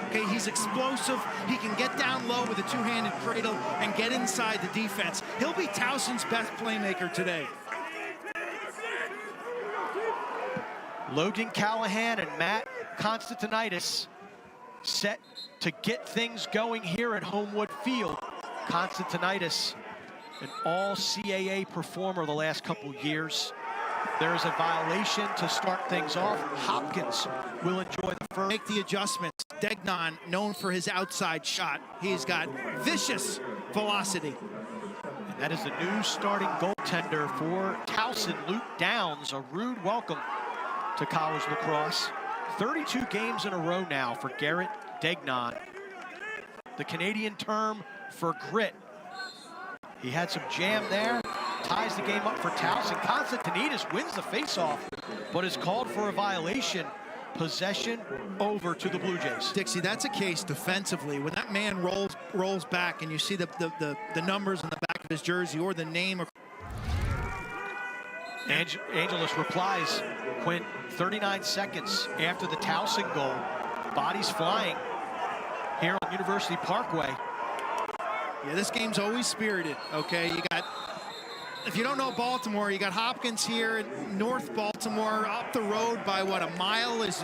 Okay, he's explosive. He can get down low with a two-handed cradle and get inside the defense. He'll be Towson's best playmaker today. Logan Callahan and Matt Constantinides set to get things going here at Homewood Field. Constantinides, an all-CAA performer the last couple years. There is a violation to start things off. Hopkins will enjoy the first. Make the adjustments. Degnan, known for his outside shot. He's got vicious velocity. And that is the new starting goaltender for Towson, Luke Downs. A rude welcome to college lacrosse. 32 games in a row now for Garrett Degnan. The Canadian term for grit. He had some jam there, ties the game up for Towson. Constantinides wins the faceoff, but is called for a violation. Possession over to the Blue Jays. Dixie, that's a case defensively. When that man rolls back and you see the numbers on the back of his jersey or the name. Angeles replies, Quint, 39 seconds after the Towson goal. Bodies flying here on University Parkway. Yeah, this game's always spirited, okay? You got, if you don't know Baltimore, you got Hopkins here in North Baltimore. Up the road by, what, a mile is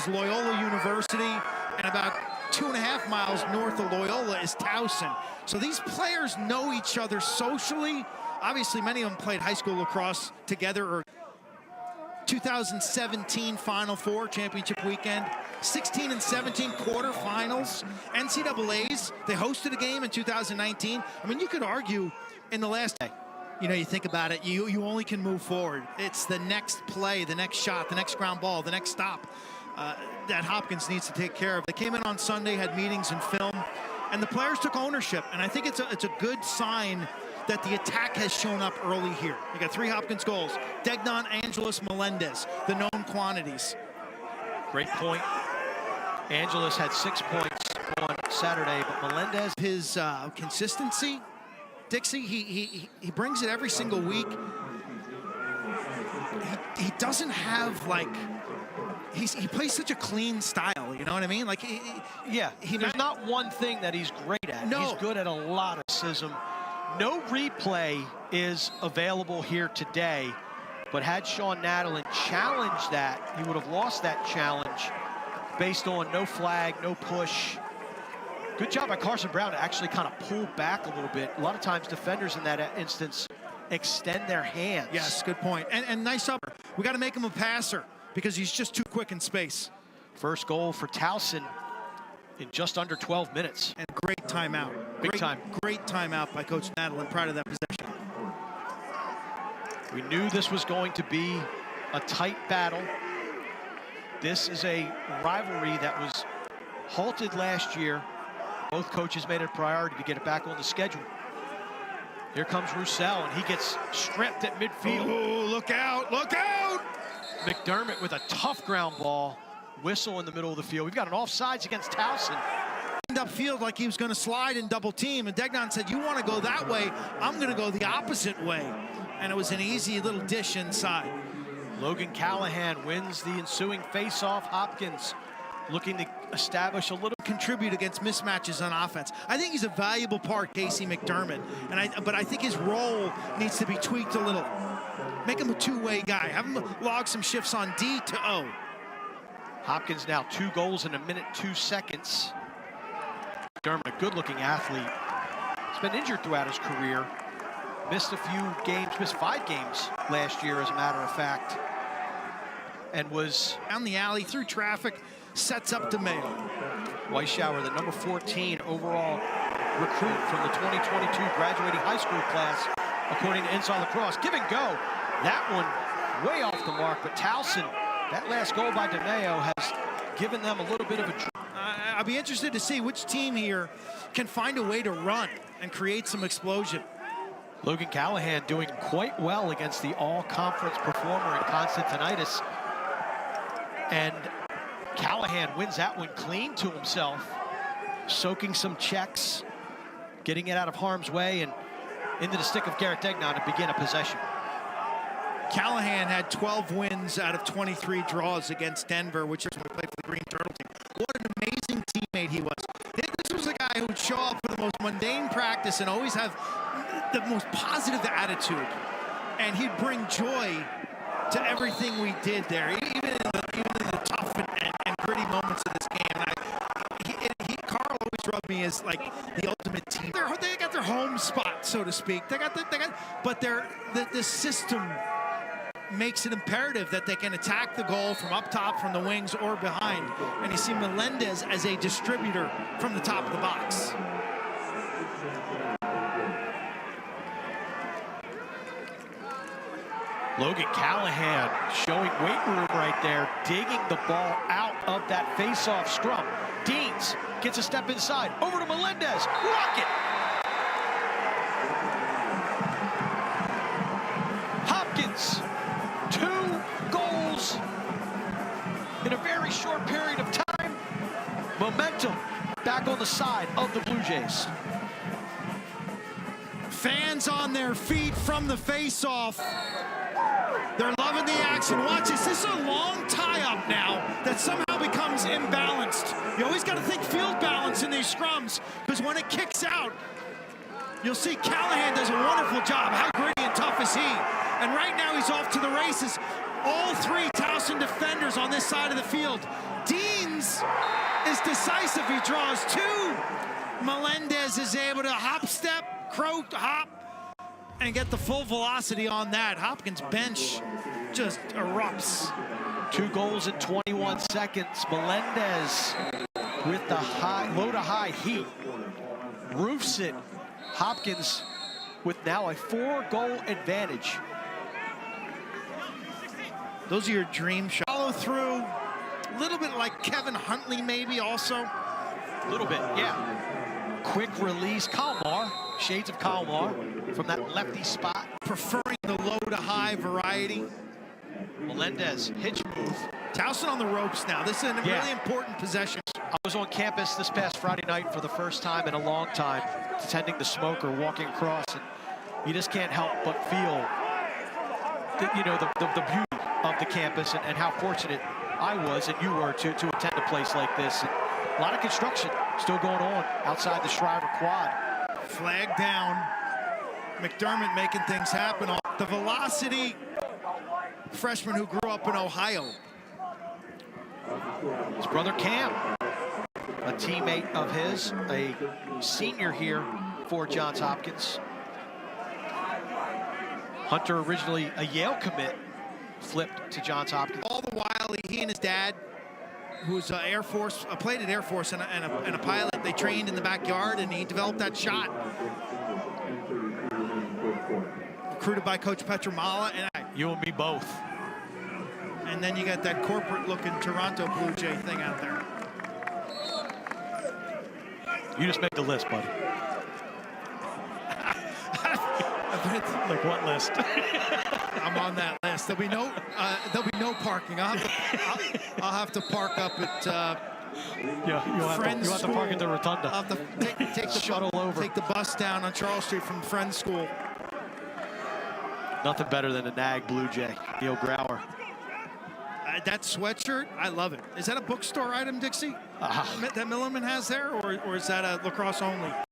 Loyola University, and about 2.5 miles north of Loyola is Towson. So these players know each other socially. Obviously, many of them played high school lacrosse together, or 2017 Final Four championship weekend, 16 and 17 quarterfinals, NCAAs. They hosted a game in 2019. I mean, you could argue in the last day, you know, you think about it, you only can move forward. It's the next play, the next shot, the next ground ball, the next stop that Hopkins needs to take care of. They came in on Sunday, had meetings and film, and the players took ownership. And I think it's a good sign that the attack has shown up early here. You got 3 Hopkins goals. Degnan, Angeles, Melendez, the known quantities. Great point. Angeles had 6 points on Saturday, but Melendez, his consistency, Dixie, he brings it every single week. He doesn't have, like, he plays such a clean style, you know what I mean? Like, there's not one thing that he's great at. No. He's good at a lot of schism. No replay is available here today, but had Sean Nadelin challenged that, he would have lost that challenge based on no flag, no push. Good job by Carson Brown to actually kind of pull back a little bit. A lot of times defenders in that instance extend their hands. Yes, good point. And nice upper. We got to make him a passer because he's just too quick in space. First goal for Towson in just under 12 minutes. And great timeout. Great timeout by Coach Nadelin prior to that possession. We knew this was going to be a tight battle. This is a rivalry that was halted last year. Both coaches made it a priority to get it back on the schedule. Here comes Roussel, and he gets stripped at midfield. Oh, look out, look out! McDermott with a tough ground ball. Whistle in the middle of the field. We've got an offsides against Towson. Upfield like he was going to slide and double team, and Degnan said, you want to go that way, I'm going to go the opposite way. And it was an easy little dish inside. Logan Callahan wins the ensuing face-off. Hopkins looking to establish a little. Contribute against mismatches on offense. I think he's a valuable part, Casey McDermott, but I think his role needs to be tweaked a little. Make him a two-way guy. Have him log some shifts on D to O. Hopkins now 2 goals in 1 minute 2 seconds. McDermott, a good-looking athlete. He's been injured throughout his career. Missed a few games, missed 5 games last year, as a matter of fact. And was down the alley through traffic, sets up DeMayo. Weishauer, the number 14 overall recruit from the 2022 graduating high school class, according to Inside Lacrosse. Give and go. That one way off the mark, but Towson, that last goal by DeMayo has given them a little bit of a... I'll be interested to see which team here can find a way to run and create some explosion. Logan Callahan doing quite well against the all-conference performer in Constantinides. And Callahan wins that one clean to himself, soaking some checks, getting it out of harm's way and into the stick of Garrett Degnan to begin a possession. Callahan had 12 wins out of 23 draws against Denver, which is when we played for the Green Turtle team. What an amazing teammate teammate he was. This was a guy who would show up for the most mundane practice and always have the most positive attitude. And he'd bring joy to everything we did there, even in the tough and gritty moments of this game. And Carl always rubbed me as like the ultimate team. They got their home spot, so to speak. But the system makes it imperative that they can attack the goal from up top, from the wings, or behind. And you see Melendez as a distributor from the top of the box. Logan Callahan showing weight room right there, digging the ball out of that face-off scrum. Deans gets a step inside, over to Melendez, rocket! Hopkins, 2 goals in a very short period of time. Momentum back on the side of the Blue Jays. Fans on their feet from the face-off. They're loving the action. Watch this. This is a long tie-up now that somehow becomes imbalanced. You always got to think field balance in these scrums, because when it kicks out, you'll see Callahan does a wonderful job. How gritty and tough is he? And right now he's off to the races. All 3 Towson defenders on this side of the field. Deans is decisive. He draws 2. Melendez is able to hop step, croak, hop, and get the full velocity on that. Hopkins' bench just erupts. 2 goals in 21 seconds. Melendez with the low to high heat. Roofs it. Hopkins with now a 4-goal advantage. Those are your dream shots. Follow through. A little bit like Kevin Huntley maybe also. A little bit, yeah. Quick release. Kalmar. Shades of Kalmar from that lefty spot. Preferring the low to high variety. Melendez, hitch move. Towson on the ropes now. This is a really important possession. I was on campus this past Friday night for the first time in a long time, attending the Smoker, walking across, and you just can't help but feel the beauty of the campus and how fortunate I was and you were to attend a place like this. And a lot of construction still going on outside the Shriver Quad. Flag down. McDermott making things happen. The velocity freshman who grew up in Ohio. His brother Cam, a teammate of his, a senior here for Johns Hopkins. Hunter, originally a Yale commit, flipped to Johns Hopkins. All the while, he and his dad, who's Air Force, played at Air Force and a pilot, they trained in the backyard, and he developed that shot. Recruited by Coach Petramala. You and me both. And then you got that corporate-looking Toronto Blue Jay thing out there. You just made the list, buddy. Like what list? I'm on that list. There'll be no parking. I'll have to park up at you'll have to park at the Rotunda. I'll have to take the shuttle over. Take the bus down on Charles Street from Friends School. Nothing better than a Nag Blue Jay, Neil Grauer. That sweatshirt, I love it. Is that a bookstore item, Dixie? That Millerman has there, or is that a Lacrosse only?